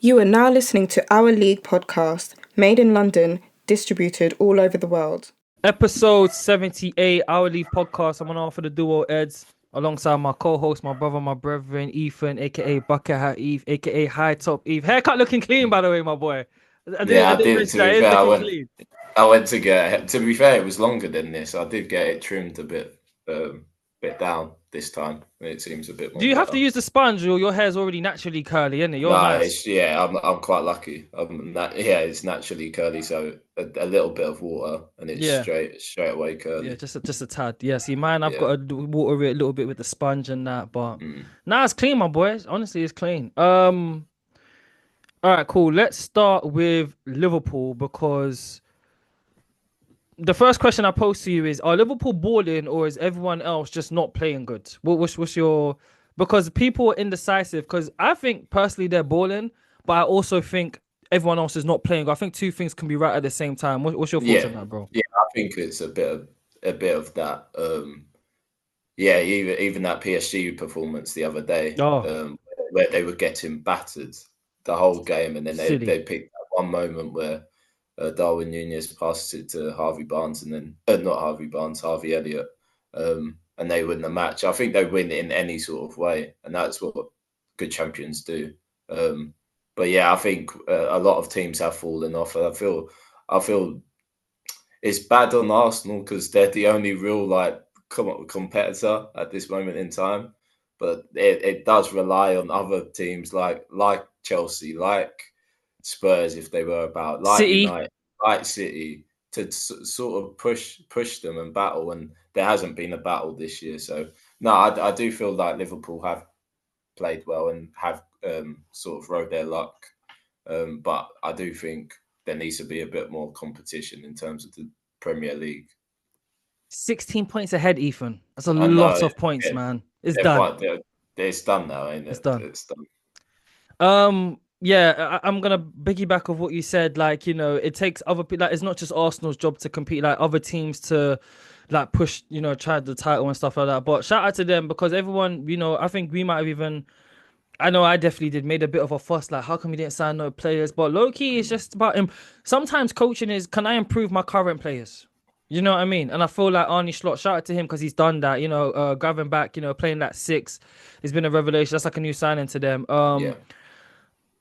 You are now listening to Our League podcast, made in London, distributed all over the world. Episode 78, Our League podcast. I'm on off for the duo Eds, alongside my co-host, my brother, my brethren, Ethan, aka Bucket Hat Eve, aka High Top Eve. Haircut looking clean, by the way, my boy. I Yeah, I didn't did. mention To that. be It is fair, looking clean. I went to get. To be fair, it was longer than this. I did get it trimmed a bit down this time, and it seems a bit Do more you have to better. use the sponge, or your hair's already naturally curly, isn't it? You're No, nice. I'm quite lucky. It's naturally curly, so a little bit of water, and it's Yeah. straight away Yeah, curly. just a tad. Yeah, see, mine, I've Yeah. got to water it a little bit with the sponge and that, but Mm. nah, it's clean, my boy. Honestly, it's clean. All right, cool. Let's start with Liverpool because the first question I pose to you is: are Liverpool balling, or is everyone else just not playing good? What's your? Because people are indecisive. Because I think personally they're balling, but I also think everyone else is not playing. I think two things can be right at the same time. What's your thoughts Yeah, on that, bro? yeah. I think it's a bit of that. Yeah, even that PSG performance the other day, Oh, where they were getting battered the whole game, and then they silly. picked that one moment where Darwin Nunez passed it to Harvey Barnes, and then not Harvey Barnes, Harvey Elliott, and they win the match. I think they win in any sort of way, and that's what good champions do. Um, but yeah, I think a lot of teams have fallen off. I feel it's bad on Arsenal because they're the only real competitor at this moment in time. But it does rely on other teams like Chelsea, like Spurs, if they were about, like City. United, like City, to sort of push them and battle. And there hasn't been a battle this year. So no, I do feel like Liverpool have played well and have sort of rode their luck. But I do think there needs to be a bit more competition in terms of the Premier League. 16 points ahead, Ethan. That's a I know lot of points, yeah, man. It's they're done. quite. It's done now, ain't It's it? done. It's done. Yeah, I'm gonna piggyback of what you said. Like, it takes other people. Like, it's not just Arsenal's job to compete. Like, other teams to, like, push. Try the title and stuff like that. But shout out to them because everyone. I think we might have even. I know I definitely did made a bit of a fuss. Like, how come we didn't sign no players? But low key, it's Mm. just about him. Sometimes coaching is, can I improve my current players? You know what I mean? And I feel like Arnie Slot, shout out to him because he's done that. Grabbing back, playing that six, has been a revelation. That's like a new signing to them. Yeah,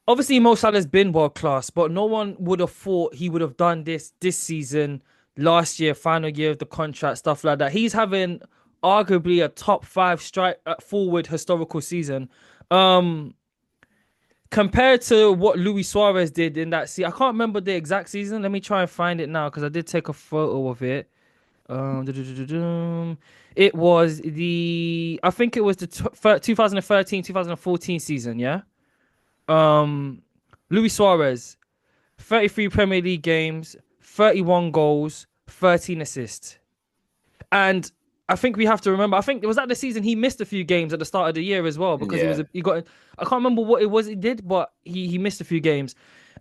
Obviously Mo Salah's been world class, but no one would have thought he would have done this season, last year, final year of the contract, stuff like that. He's having arguably a top five strike forward historical season. Um, Compared to what Luis Suarez did in that season, I can't remember the exact season. Let me try and find it now because I did take a photo of it. It was I think it was the 2013 2014 season, yeah. Um, Luis Suarez, 33 Premier League games, 31 goals, 13 assists. And I think we have to remember, I think it was that the season he missed a few games at the start of the year as well because yeah, he got, I can't remember what it was he did, but he missed a few games.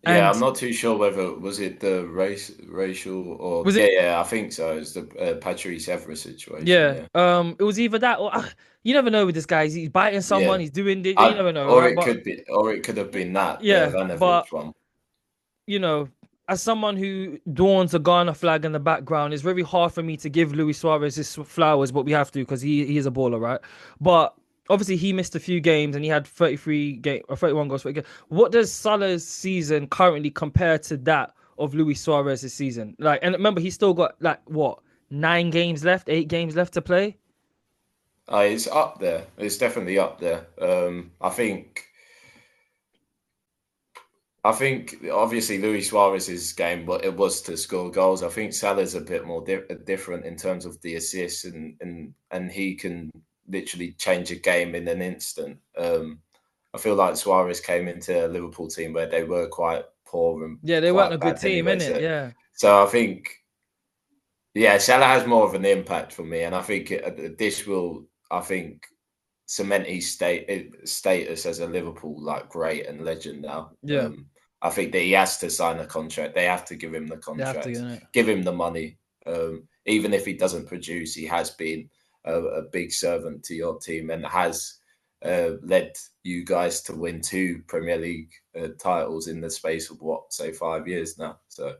yeah. And I'm not too sure whether was it the racial or was it, yeah. I think so. It's the Patrice Evra situation. yeah, Yeah, it was either that or you never know with this guy. He's biting someone, yeah. he's doing this, you I never know, or right? it But could be, or it could have been that the yeah, but Ivanovic one. you know, as someone who dawns a Ghana flag in the background, it's very hard for me to give Luis Suarez his flowers, but we have to because he is a baller, right? But obviously he missed a few games and he had 31 goals. What does Salah's season currently compare to that of Luis Suarez's season? Like, and remember, he's still got like what 9 games left, 8 games left to play. It's up there. It's definitely up there. I think obviously Luis Suarez's game, but it was to score goals. I think Salah's a bit more different in terms of the assists, and he can literally change a game in an instant. I feel like Suarez came into a Liverpool team where they were quite poor and Yeah, they weren't a quite good bad team, anyway. innit? So, Yeah, so I think yeah, Salah has more of an impact for me, and I think this will, I think, cement his status as a Liverpool great and legend now. yeah, I think that he has to sign a contract. They have to give him the they have to contract, get it. give him the money. Even if he doesn't produce, he has been a big servant to your team and has led you guys to win 2 Premier League titles in the space of, say 5 years now. So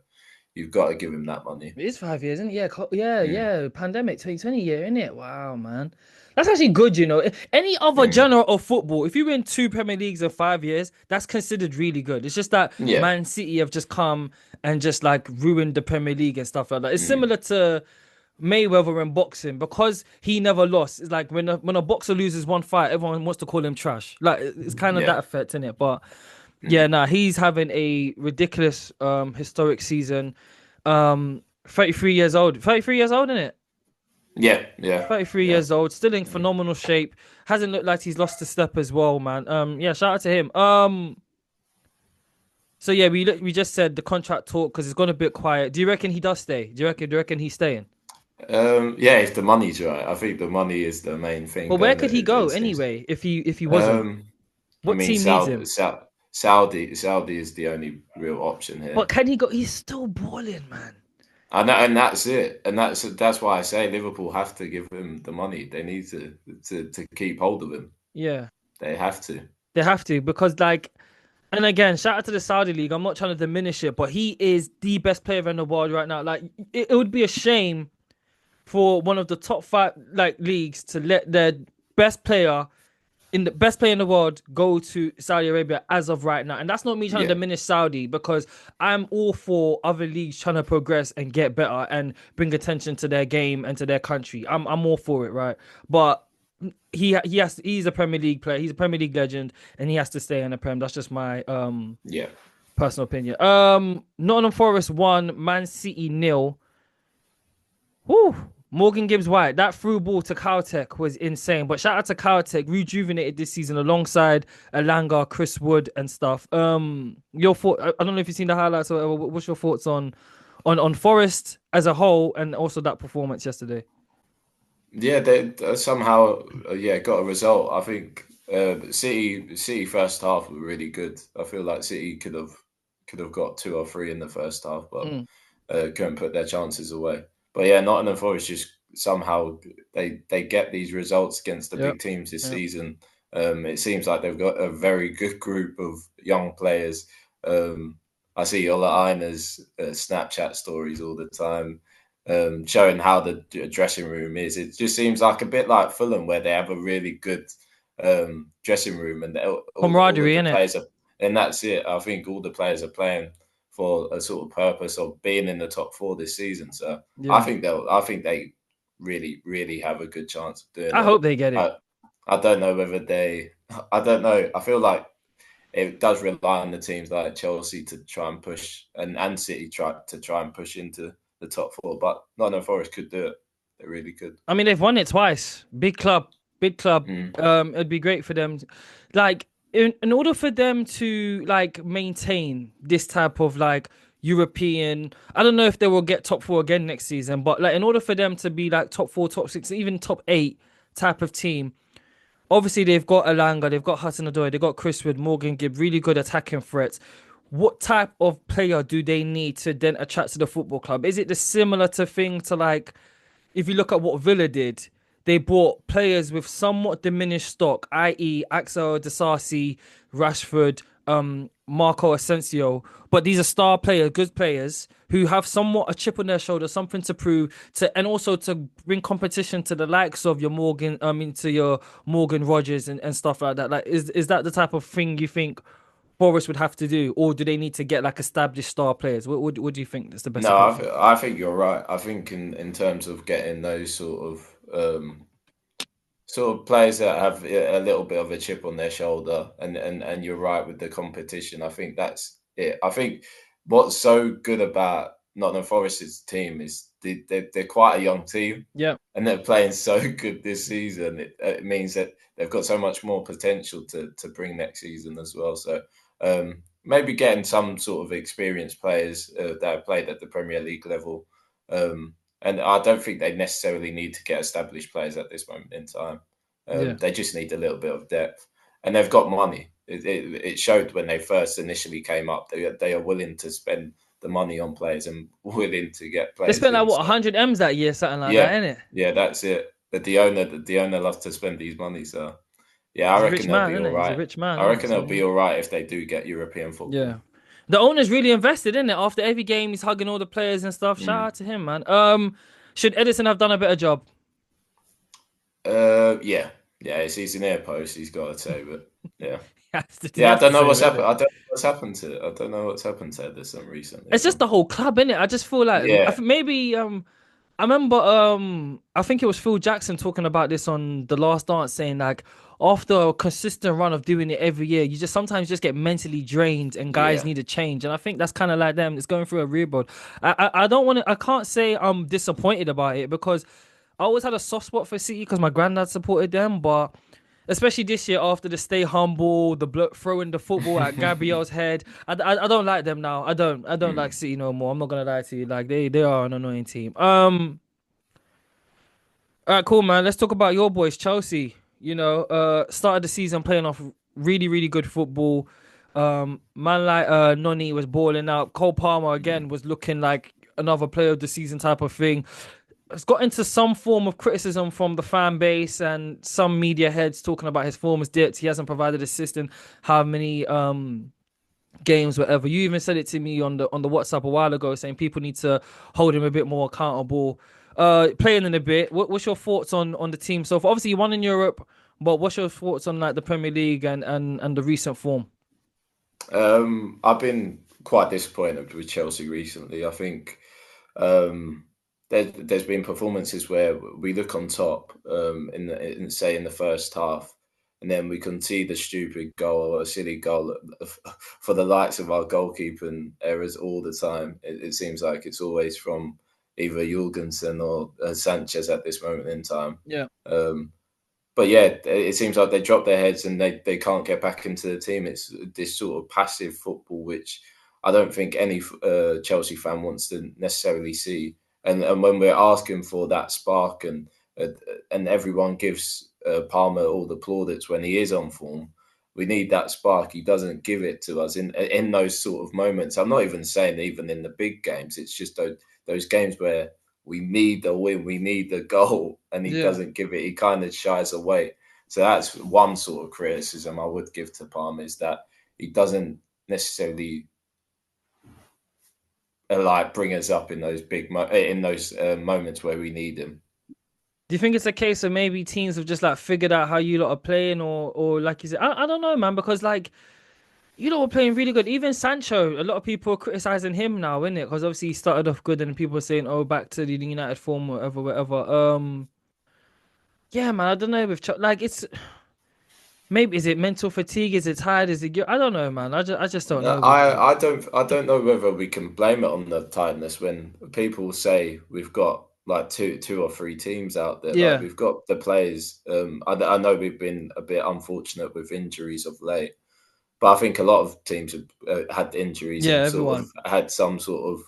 you've got to give him that money. It is 5 years, isn't it? Yeah. Pandemic 2020 year, isn't it? Wow, man. That's actually good, Any other genre of football, if you win 2 Premier Leagues in 5 years, that's considered really good. It's just that Man City have just come and just like ruined the Premier League and stuff like that. It's similar to Mayweather in boxing, because he never lost. It's like when a boxer loses one fight, everyone wants to call him trash. Like, it's kind of that effect, isn't it? But he's having a ridiculous historic season. 33 years old. 33 years old, isn't it? Yeah. 33 years old, still in phenomenal shape. Hasn't looked like he's lost a step as well, man. Shout out to him. So yeah, we just said the contract talk because it's gone a bit quiet. Do you reckon he does stay? Do you reckon he's staying? If the money's right. I think the money is the main thing. But where could he go anyway if he wasn't? What team needs him? Saudi is the only real option here. But can he go? He's still balling, man. And that's it. And that's why I say Liverpool have to give him the money. They need to keep hold of him. Yeah. They have to. They have to, because like, and again, shout out to the Saudi League. I'm not trying to diminish it, but he is the best player in the world right now. Like, it would be a shame for one of the top 5 leagues to let their best player in the world go to Saudi Arabia as of right now. And that's not me trying to diminish Saudi, because I'm all for other leagues trying to progress and get better and bring attention to their game and to their country. I'm all for it, right? But he's a Premier League player. He's a Premier League legend, and he has to stay in the Prem. That's just my personal opinion. Nottingham Forest 1, Man City 0. Whew. Morgan Gibbs-White, that through ball to Caltech was insane. But shout out to Caltech, rejuvenated this season alongside Alanga, Chris Wood and stuff. Your thought? I don't know if you've seen the highlights or whatever. What's your thoughts on Forest as a whole, and also that performance yesterday? Yeah, they somehow got a result. I think City first half were really good. I feel like City could have got 2 or 3 in the first half, but couldn't put their chances away. But yeah, Nottingham Forest just somehow they get these results against the big teams this season. It seems like they've got a very good group of young players. I see Ola Aina's Snapchat stories all the time, showing how the dressing room is. It just seems like a bit like Fulham, where they have a really good dressing room and camaraderie, innit? And that's it. I think all the players are playing for a sort of purpose of being in the top 4 this season. So I think they really, really have a good chance of doing it. I hope they get it. I don't know whether I don't know. I feel like it does rely on the teams like Chelsea to try and push, and City try and push into the top 4. But Nottingham Forest could do it. They really could. I mean, they've won it twice. Big club. It'd be great for them. Like, in order for them to like maintain this type of like European, I don't know if they will get top 4 again next season, but like in order for them to be like top 4, top 6, even top 8 type of team, obviously they've got Alanga, they've got Hudson-Odoi, they've got Chris Wood, Morgan Gibb, really good attacking threats. What type of player do they need to then attract to the football club? Is it the similar thing to like, if you look at what Villa did? They bought players with somewhat diminished stock, i.e. Axel Disasi, Rashford, Marco Asensio. But these are star players, good players, who have somewhat a chip on their shoulder, something to prove, and also to bring competition to the likes of your Morgan Rogers and stuff like that. Like, is that the type of thing you think Forest would have to do, or do they need to get like established star players? What do you think is the best? No, I think you're right. I think in terms of getting those sort of players that have a little bit of a chip on their shoulder, and you're right with the competition. I think that's it. I think what's so good about Nottingham Forest's team is they're quite a young team, and they're playing so good this season. It means that they've got so much more potential to bring next season as well. So maybe getting some sort of experienced players that have played at the Premier League level. And I don't think they necessarily need to get established players at this moment in time. They just need a little bit of depth. And they've got money. It showed when they first initially came up. They are willing to spend the money on players and willing to get players. They spent like, 100 M's that year, something like that, innit? Yeah, that's it. But the owner loves to spend these money. So, Yeah, I He's a reckon rich they'll man, be isn't all it? He's a right. rich man. I Innit? reckon they'll So, be all right if they do get European football. yeah. The owner's really invested in it. After every game, he's hugging all the players and stuff. Shout out to him, man. Should Edison have done a better job? Yeah, he's an air post. He's got to say, but yeah, He I has don't to know say what's it, happened. innit? I don't know what's happened to. I don't know what's happened to Edison recently, It's just man. the whole club, innit? I just feel like I Yeah, think maybe I remember I think it was Phil Jackson talking about this on The Last Dance, saying like after a consistent run of doing it every year, you just sometimes just get mentally drained and guys yeah. need a change. And I think that's kind of like them. It's going through a rebuild. I don't want to. I can't say I'm disappointed about it because I always had a soft spot for City because my granddad supported them, but. Especially this year after the stay humble, the throwing the football at Gabriel's head. I don't like them now. I don't like City no more. I'm not gonna lie to you. Like they are an annoying team. All right, cool, man. Let's talk about your boys, Chelsea. Started the season playing off really, really good football. Man like Noni was balling out. Cole Palmer again was looking like another player of the season type of thing. It's got into some form of criticism from the fan base and some media heads talking about his form has dipped. He hasn't provided assistance. How many games, whatever. You even said it to me on the WhatsApp a while ago, saying people need to hold him a bit more accountable. Playing in a bit. What's your thoughts on the team so far? Obviously, you won in Europe, but what's your thoughts on like the Premier League and the recent form? I've been quite disappointed with Chelsea recently. I think there's been performances where we look on top in the first half, and then we concede a stupid goal or a silly goal for the likes of our goalkeeping errors all the time. It seems like it's always from either Jorgensen or Sanchez at this moment in time. Yeah. But yeah, it seems like they drop their heads and they can't get back into the team. It's this sort of passive football, which I don't think any Chelsea fan wants to necessarily see. And when we're asking for that spark and everyone gives Palmer all the plaudits when he is on form, we need that spark. He doesn't give it to us in those sort of moments. I'm not even saying even in the big games. It's just those games where we need the win, we need the goal, and he doesn't give it. He kind of shies away. So that's one sort of criticism I would give to Palmer, is that he doesn't necessarily like bring us up in those moments where we need him. Do you think it's a case of maybe teams have just like figured out how you lot are playing, or like you said, I don't know, man, because like you lot were playing really good. Even Sancho, a lot of people are criticizing him now, isn't it? Because obviously he started off good, and people are saying, "Oh, back to the United form, whatever." Yeah, man, I don't know with like it's maybe, is it mental fatigue? Is it tired? Is it? I don't know, man. I just don't know. I don't know whether we can blame it on the tiredness when people say we've got like two or three teams out there. Yeah. Like we've got the players. I know we've been a bit unfortunate with injuries of late, but I think a lot of teams have had injuries Yeah, and everyone. sort of had some sort of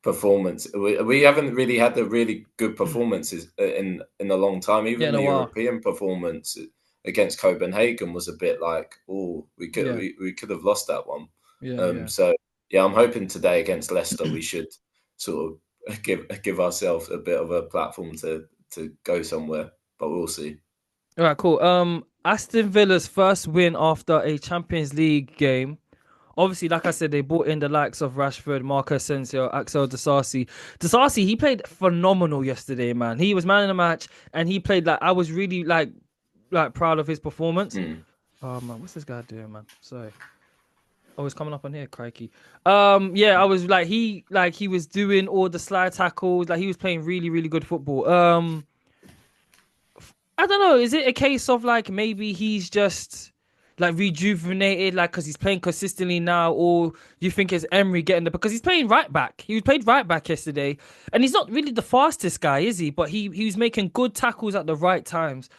performance. We haven't really had the really good performances in a long time. Yeah, Even in the a while. European performance against Copenhagen was a bit like, oh, we could have lost that one. Yeah. So yeah, I'm hoping today against Leicester we should sort of give ourselves a bit of a platform to go somewhere, but we'll see. All right, cool. Aston Villa's first win after a Champions League game. Obviously, like I said, they brought in the likes of Rashford, Marcus Asensio, Axel Disasi. Disasi, he played phenomenal yesterday, man. He was man of the match, and he played like I was really like proud of his performance. Oh man, what's this guy doing, man? Sorry. Oh, it's coming up on here, crikey. Yeah, I was like he was doing all the slide tackles, like he was playing really, really good football. I don't know. Is it a case of like maybe he's just like rejuvenated, like because he's playing consistently now, or you think it's Emery getting the, because he's playing right back. He played right back yesterday, and he's not really the fastest guy, is he? But he was making good tackles at the right times.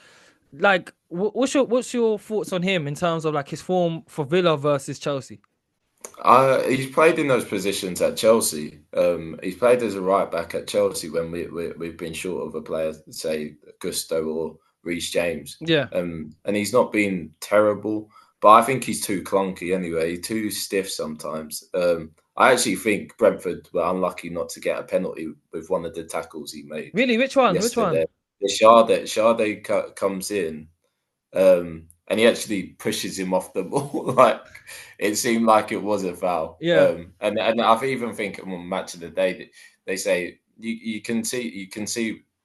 Like, what's your thoughts on him in terms of like his form for Villa versus Chelsea? He's played in those positions at Chelsea. He's played as a right back at Chelsea when we've been short of a player, say Gusto or Reece James. Yeah. And he's not been terrible, but I think he's too clunky anyway, too stiff sometimes. I actually think Brentford were unlucky not to get a penalty with one of the tackles he made. Really? Which one? Yesterday. The Sade comes in, and and he actually pushes him off the ball. Like it seemed like it was a foul. Yeah. And I even think on Match of the Day they say you can see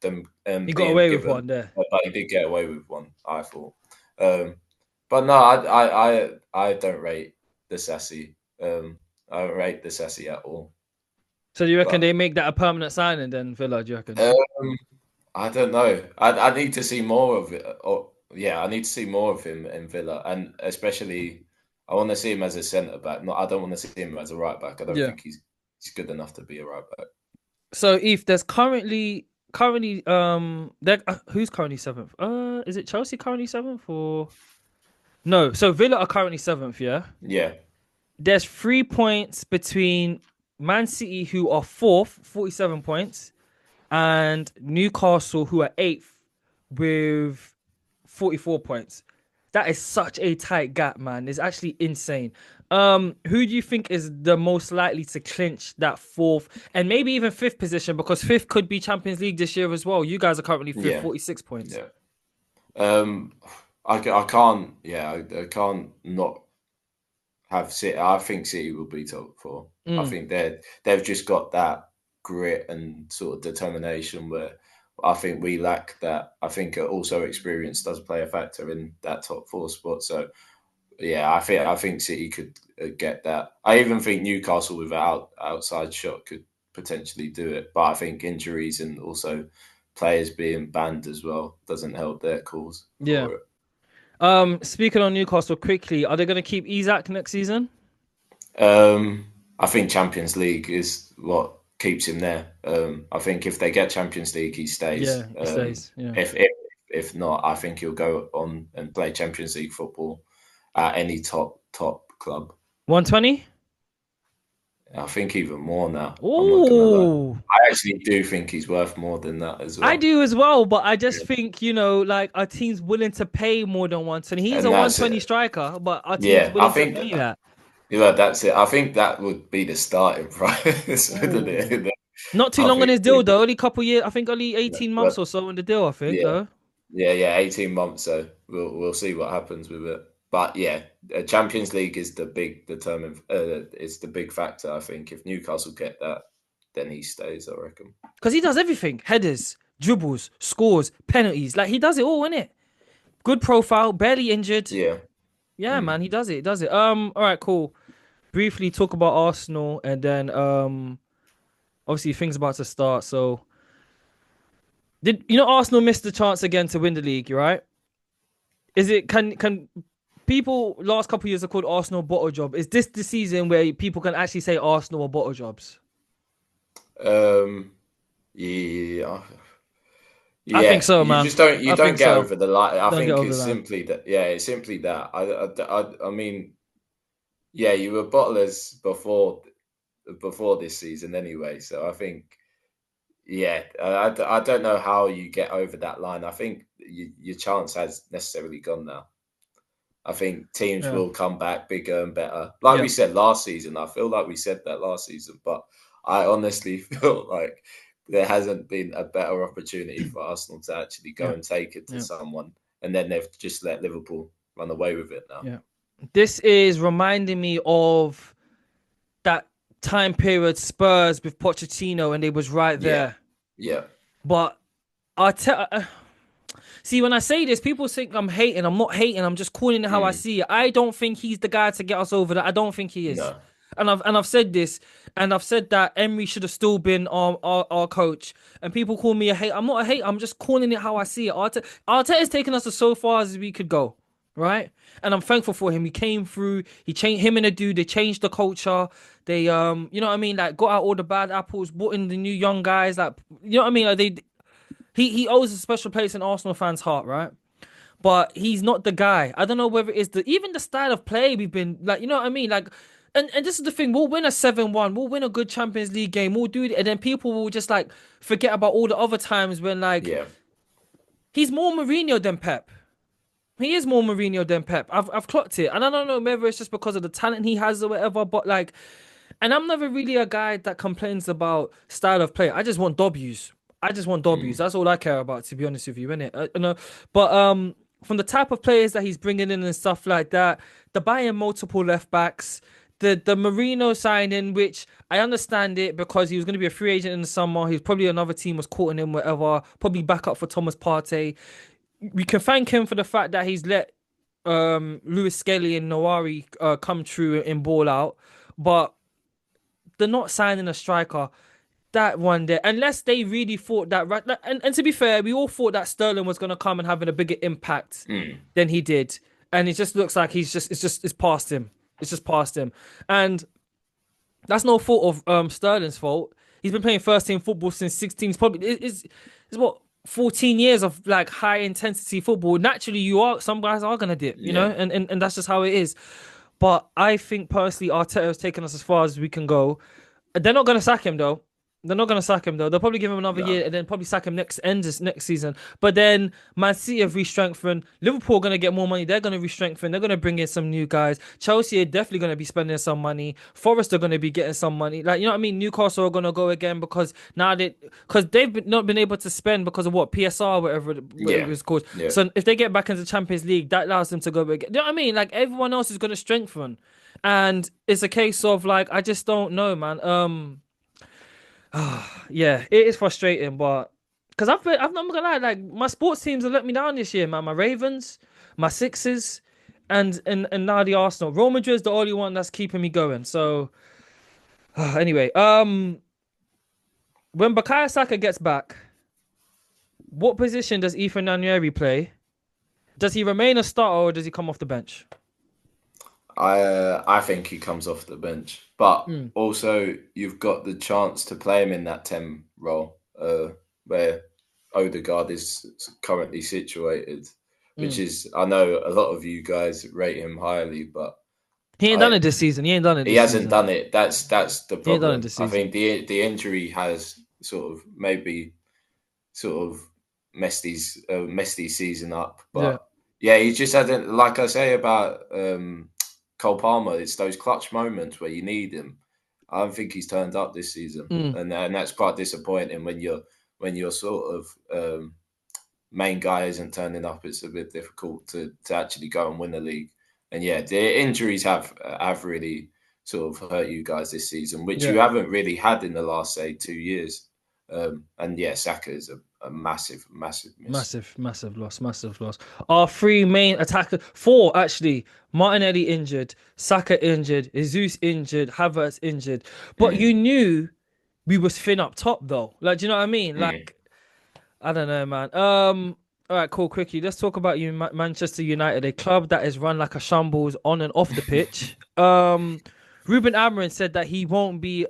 them He got being away with given, one there. but he did get away with one. I thought, but no, I don't rate Disasi. I don't rate Disasi at all. So do you reckon they make that a permanent signing then, Villa? Do you reckon? I don't know. I need to see more of it. I need to see more of him in Villa, and especially I want to see him as a centre back. No, I don't want to see him as a right back. I don't think he's good enough to be a right back. So if there's currently who's currently 7th? Is it Chelsea currently 7th or no? So Villa are currently 7th. Yeah. Yeah. There's 3 points between Man City, who are 4th, 47 points, and Newcastle, who are 8th, with 44 points. That is such a tight gap, man. It's actually insane. Who do you think is the most likely to clinch that 4th and maybe even 5th position? Because 5th could be Champions League this year as well. You guys are currently 5th, 46 points. Yeah. I can't not have City. I think City will be top 4. I think they've just got that grit and sort of determination where I think we lack that. I think also experience does play a factor in that top 4 spot. So yeah, I think City could get that. I even think Newcastle with an outside shot could potentially do it. But I think injuries and also players being banned as well doesn't help their cause. Yeah. Speaking on Newcastle quickly, are they going to keep Isak next season? I think Champions League is what keeps him there. I think if they get Champions League, he stays. Yeah, he stays. Yeah. If not, I think he'll go on and play Champions League football at any top club. 120? I think even more now. Oh, I actually do think he's worth more than that as well. I do as well, but I just think, like our team's willing to pay more than 120. He's a 120 striker, but our team's willing to pay that. Yeah, that's it. I think that would be the starting price, wouldn't it? Not too long on his deal, though. Only a couple years. I think only 18 months or so on the deal, I think, though. Yeah, 18 months. So we'll see what happens with it. But yeah, Champions League is the big it's the big factor. I think if Newcastle get that, then he stays. I reckon because he does everything: headers, dribbles, scores, penalties. Like he does it all, innit? Good profile, barely injured. Yeah, man, he does it. Does it. All right, cool. Briefly talk about Arsenal, and then obviously things about to start. So did Arsenal missed the chance again to win the league? Right? Is it can people last couple of years are called Arsenal bottle job? Is this the season where people can actually say Arsenal are bottle jobs? Yeah. I think so, man. You don't get over the line. I think it's simply that. Yeah, it's simply that. I mean, yeah, you were bottlers before this season anyway. So I think, yeah, I don't know how you get over that line. I think your chance has necessarily gone now. I think teams will come back bigger and better. Like we said last season, I feel like we said that last season, but I honestly feel like there hasn't been a better opportunity for Arsenal to actually go and take it to someone. And then they've just let Liverpool run away with it now. Yeah. This is reminding me of that time period Spurs with Pochettino, and they was right there. Yeah. But see, when I say this, people think I'm hating. I'm not hating. I'm just calling it how I see it. I don't think he's the guy to get us over that. I don't think he is. No. And I've said this, and I've said that Emery should have still been our coach. And people call me a hate. I'm not a hate. I'm just calling it how I see it. Arteta's taken us so far as we could go, right? And I'm thankful for him. He came through. He changed him and the dude. They changed the culture. They you know what I mean? Like got out all the bad apples, brought in the new young guys. Like you know what I mean? Like he owes a special place in Arsenal fans' heart, right? But he's not the guy. I don't know whether it's even the style of play we've been like. You know what I mean? Like. And this is the thing, we'll win a 7-1, we'll win a good Champions League game, we'll do it, and then people will just like forget about all the other times when he's more Mourinho than Pep. He is more Mourinho than Pep. I've clocked it. And I don't know whether it's just because of the talent he has or whatever, but like, and I'm never really a guy that complains about style of play. I just want W's. That's all I care about, to be honest with you, innit? But from the type of players that he's bringing in and stuff like that, the buying multiple left backs, the Marino signing, which I understand it because he was going to be a free agent in the summer. He's probably another team was courting him, whatever. Probably back up for Thomas Partey. We can thank him for the fact that he's let Luis Skelly and Nwaneri come true in ball out, but they're not signing a striker. That one there, unless they really thought that, right? And to be fair, we all thought that Sterling was going to come and having a bigger impact than he did, and it just looks like it's past him. It's just past him, and that's no fault of Sterling's fault. He's been playing first team football since 16. It's probably it's what 14 years of like high intensity football. Naturally, some guys are gonna dip, you know, and that's just how it is. But I think personally, Arteta has taken us as far as we can go. They're not gonna sack him though. They'll probably give him another year and then probably sack him next season. But then Man City have re-strengthened. Liverpool are going to get more money. They're going to re-strengthen. They're going to bring in some new guys. Chelsea are definitely going to be spending some money. Forest are going to be getting some money. Like, you know what I mean? Newcastle are going to go again because they've not been able to spend because of what? PSR, whatever it was called. Yeah. So if they get back into the Champions League, that allows them to go again. You know what I mean? Like, everyone else is going to strengthen. And it's a case of like, I just don't know, man. Yeah, it is frustrating, but because I'm not gonna lie, like my sports teams have let me down this year, man. My Ravens, my Sixers, and now the Arsenal. Real Madrid's the only one that's keeping me going. So anyway, when Bukayo Saka gets back, what position does Ethan Nwaneri play? Does he remain a starter or does he come off the bench? I think he comes off the bench, but also you've got the chance to play him in that 10 role where Odegaard is currently situated, which is, I know a lot of you guys rate him highly, but he ain't done it this season. He hasn't done it. That's the problem. He ain't done it this season. I think the injury has sort of messed his season up, but yeah, he just hadn't, like I say about Cole Palmer, it's those clutch moments where you need him. I don't think he's turned up this season, and that's quite disappointing when your sort of main guy isn't turning up. It's a bit difficult to actually go and win the league. And yeah, the injuries have really sort of hurt you guys this season, which you haven't really had in the last, say, 2 years. And yeah, Saka is a massive miss. Massive loss. Our three main attackers, four actually, Martinelli injured, Saka injured, Jesus injured, Havertz injured. But you knew we was thin up top though. Like, do you know what I mean? Like, I don't know, man. All right, cool. Quickly, let's talk about Manchester United, a club that is run like a shambles on and off the pitch. Ruben Amorim said that he won't be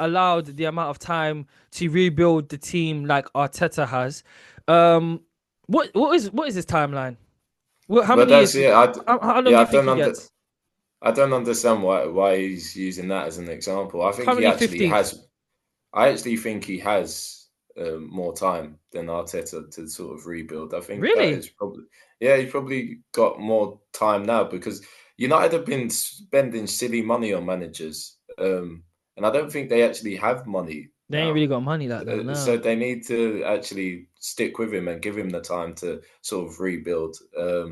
allowed the amount of time to rebuild the team like Arteta has. What is his timeline? How many years? How long do you think he gets? I don't understand why he's using that as an example. I think Currently he actually 15th. has. I actually think he has more time than Arteta to sort of rebuild. I think Really? that is probably he's probably got more time now because United have been spending silly money on managers. And I don't think they actually have money. They ain't really got money like that. No. So they need to actually stick with him and give him the time to sort of rebuild. I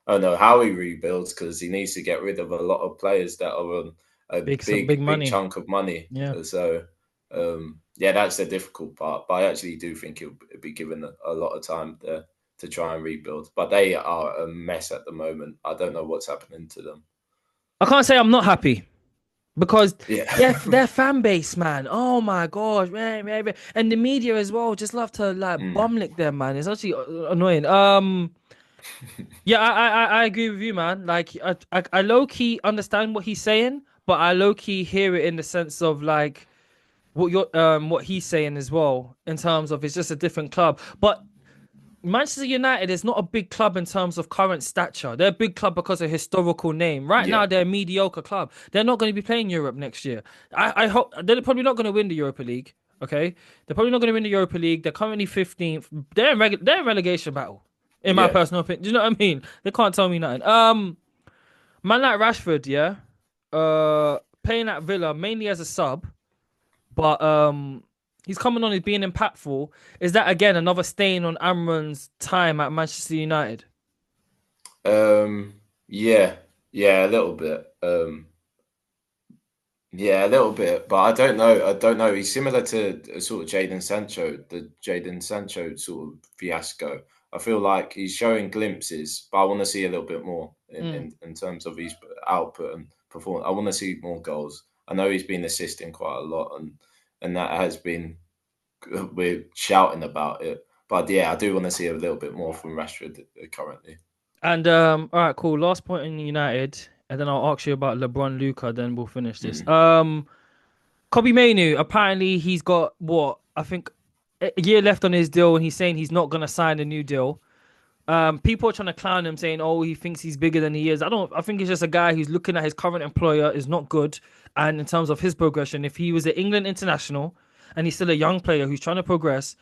don't know how he rebuilds because he needs to get rid of a lot of players that are on a big chunk of money. Yeah. So, that's the difficult part. But I actually do think he'll be given a lot of time to try and rebuild. But they are a mess at the moment. I don't know what's happening to them. I can't say I'm not happy. Because their fan base, man. Oh my gosh, man. And the media as well just love to like bum lick them, man. It's actually annoying. I agree with you, man. Like I low key understand what he's saying, but I low key hear it in the sense of like what he's saying as well, in terms of it's just a different club. But Manchester United is not a big club in terms of current stature. They're a big club because of historical name. Right now, they're a mediocre club. They're not going to be playing Europe next year. I hope they're probably not going to win the Europa League. Okay, they're probably not going to win the Europa League. They're currently 15th. They're in relegation battle, in my personal opinion. Do you know what I mean? They can't tell me nothing. Man like Rashford, playing at Villa mainly as a sub, but he's coming on as being impactful. Is that, again, another stain on Amram's time at Manchester United? Yeah, a little bit. Yeah, a little bit, but I don't know. He's similar to sort of the Jadon Sancho sort of fiasco. I feel like he's showing glimpses, but I want to see a little bit more in terms of his output and performance. I want to see more goals. I know he's been assisting quite a lot, and that has been, we're shouting about it. But yeah, I do want to see a little bit more from Rashford currently. And all right, cool. Last point in United, and then I'll ask you about LeBron, Luka. Then we'll finish this. Kobbie Mainoo, apparently he's got what I think a year left on his deal, and he's saying he's not gonna sign a new deal. People are trying to clown him, saying, "Oh, he thinks he's bigger than he is." I don't. I think he's just a guy who's looking at his current employer is not good, and in terms of his progression, if he was an England international and he's still a young player who's trying to progress,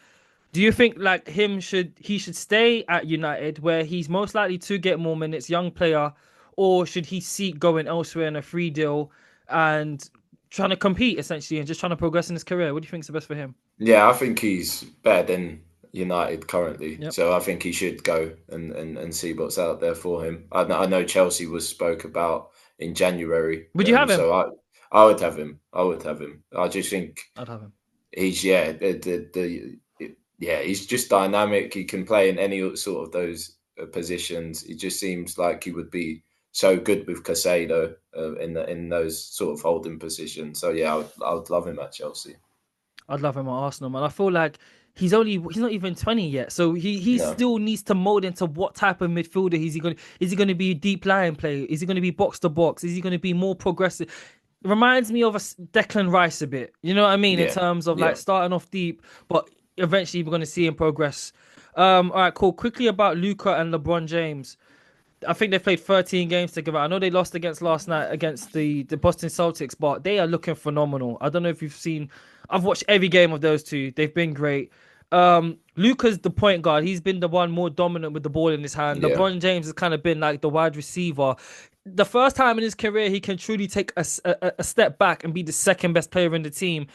do you think like he should stay at United where he's most likely to get more minutes, young player, or should he seek going elsewhere in a free deal and trying to compete essentially and just trying to progress in his career? What do you think is the best for him? Yeah, I think he's better than United currently. Yep. So I think he should go and see what's out there for him. I know Chelsea was spoke about in January. Would you have him? So I would have him. I just think I'd have him. he's he's just dynamic. He can play in any sort of those positions. It just seems like he would be so good with Casado in those sort of holding positions. So yeah, I would love him at Chelsea. I'd love him at Arsenal, man. I feel like he's not even 20 yet, so he still needs to mold into what type of midfielder is he going to be a deep line player? Is he going to be box to box? Is he going to be more progressive? It reminds me of a Declan Rice a bit. You know what I mean? In terms of like starting off deep, but eventually we're going to see him progress. All right, cool. Quickly about Luka and LeBron James. I think they played 13 games together. I know they lost last night against the Boston Celtics, but they are looking phenomenal. I don't know if you've seen. I've watched every game of those two. They've been great. Luka's the point guard. He's been the one more dominant with the ball in his hand. Yeah. LeBron James has kind of been like the wide receiver. The first time in his career he can truly take a step back and be the second best player in the team.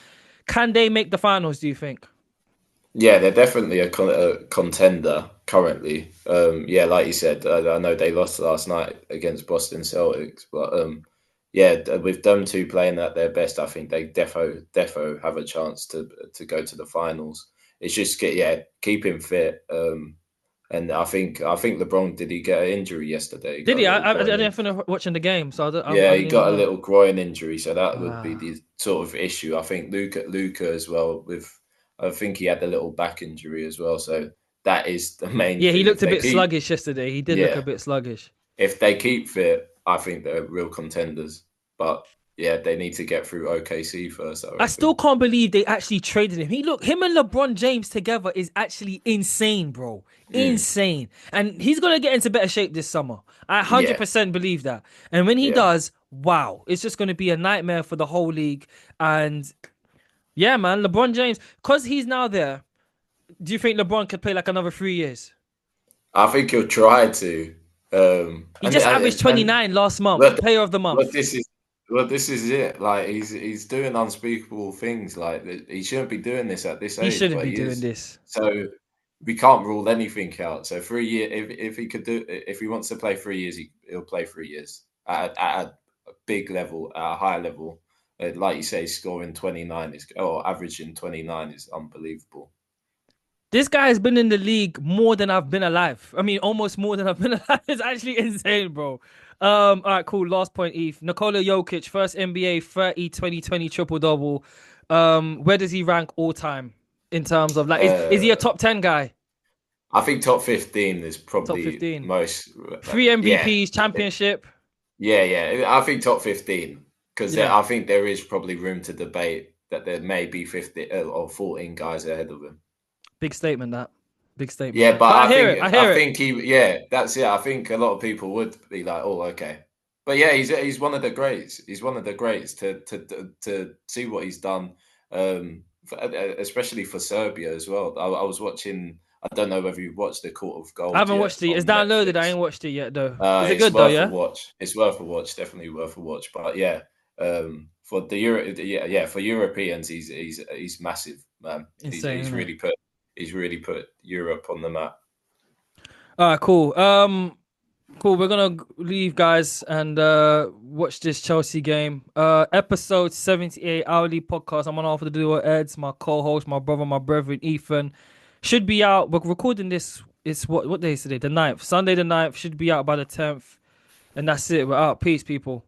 Can they make the finals, do you think? Yeah, they're definitely a contender currently. Like you said, I know they lost last night against Boston Celtics, but with them two playing at their best, I think they defo have a chance to go to the finals. It's just keep him fit. And I think LeBron, did he get an injury yesterday? Did he? I didn't finish watching the game, so he got a little groin injury, so that would be the sort of issue. I think Luka as well I think he had a little back injury as well, so that is the main thing. Yeah, he looked a bit sluggish yesterday. He did look a bit sluggish. If they keep fit, I think they're real contenders. But yeah, they need to get through OKC first. I still can't believe they actually traded him. Him and LeBron James together is actually insane, bro. Insane. And he's going to get into better shape this summer. I 100% believe that. And when he does, wow, it's just going to be a nightmare for the whole league. And yeah, man, LeBron James, because he's now there, do you think LeBron could play like another 3 years? I think he'll try to. He just averaged 29 last month, player of the month. Well, this is it. Like he's doing unspeakable things. Like he shouldn't be doing this at this age. He shouldn't be doing this. So we can't rule anything out. So 3 years, if he wants to play 3 years, he'll play 3 years at a big level, at a high level. Like you say, scoring 29 averaging 29 is unbelievable. This guy has been in the league more than I've been alive. I mean, almost more than I've been alive. It's actually insane, bro. All right, cool. Last point, Eve. Nikola Jokic, first NBA 30, 20, 20 triple-double. Where does he rank all time in terms of, like, is he a top 10 guy? I think top 15 is probably top 15. Most. 3 MVPs, championship. Yeah. I think top 15. Because I think there is probably room to debate that there may be 15 or 14 guys ahead of him. Big statement, that. Big statement. Yeah, but I hear it. I think that's it. I think a lot of people would be like, oh, okay. But yeah, he's one of the greats. He's one of the greats to see what he's done, especially for Serbia as well. I was watching. I don't know whether you watched the Court of Gold. I haven't watched it. It's downloaded. I ain't watched it yet, though. Is it good though? Yeah, it's worth a watch. Definitely worth a watch. But yeah, for the for Europeans, he's massive, man. Insane, he's really put Europe on the map. All right, cool. Cool. We're gonna leave, guys, and watch this Chelsea game. Episode 78 hourly podcast. I'm on off the duo Eds, my co-host, my brother, my brethren, Ethan. Should be out. We're recording this. It's what day is today? The 9th. Sunday the 9th. Should be out by the 10th. And that's it. We're out. Peace, people.